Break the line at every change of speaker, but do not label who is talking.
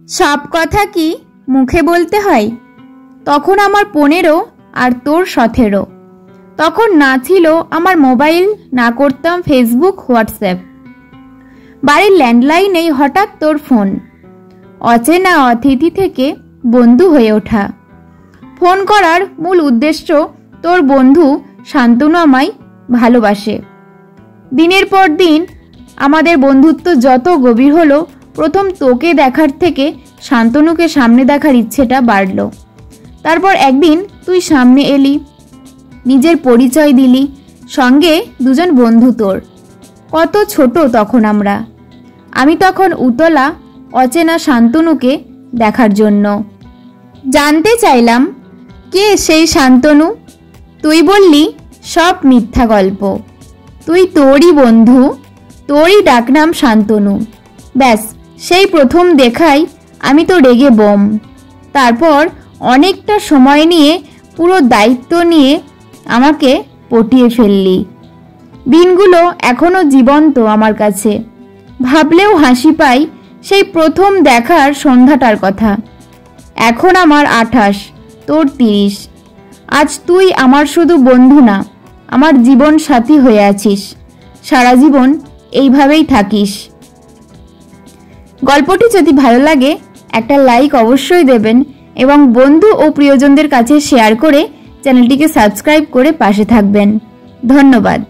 সব কথা কি মুখে বলতে হয়? তখন আমার 15 আর তোর 17। তখন না ছিল আমার মোবাইল, না করতাম ফেসবুক হোয়াটসঅ্যাপ। বাড়ির ল্যান্ডলাইনেই হঠাৎ তোর ফোন। অচেনা অতিথি থেকে বন্ধু হয়ে ওঠা। ফোন করার মূল উদ্দেশ্য তোর বন্ধু শান্তনু আমায় ভালোবাসে। দিনের পর দিন আমাদের বন্ধুত্ব যত গভীর হলো, প্রথম তোকে দেখার থেকে শান্তনুকে সামনে দেখার ইচ্ছেটা বাড়ল। তারপর একদিন তুই সামনে এলি, নিজের পরিচয় দিলি, সঙ্গে দুজন বন্ধু তোর। কত ছোট তখন আমরা। আমি তখন উতলা অচেনা শান্তনুকে দেখার জন্য। জানতে চাইলাম কে সেই শান্তনু। তুই বললি সব মিথ্যা গল্প। তুই তোরই বন্ধু, তোরই ডাকনাম শান্তনু। ব্যাস, সেই প্রথম দেখাই আমি তো রেগে বোম। তারপর অনেকটা সময় নিয়ে, পুরো দায়িত্ব নিয়ে আমাকে পটিয়ে ফেললি। দিনগুলো এখনো জীবন্ত আমার কাছে। ভাবলেও হাসি পাই সেই প্রথম দেখার সন্ধ্যাটার কথা। এখন আমার 28, তোর 30। আজ তুই আমার শুধু বন্ধু না, আমার জীবন সাথী হয়ে আছিস। সারা জীবন এইভাবেই থাকিস। গল্পটি যদি ভালো লাগে একটা লাইক অবশ্যই দেবেন এবং বন্ধু ও প্রিয়জনদের কাছে শেয়ার করে চ্যানেলটিকে সাবস্ক্রাইব করে পাশে থাকবেন। ধন্যবাদ।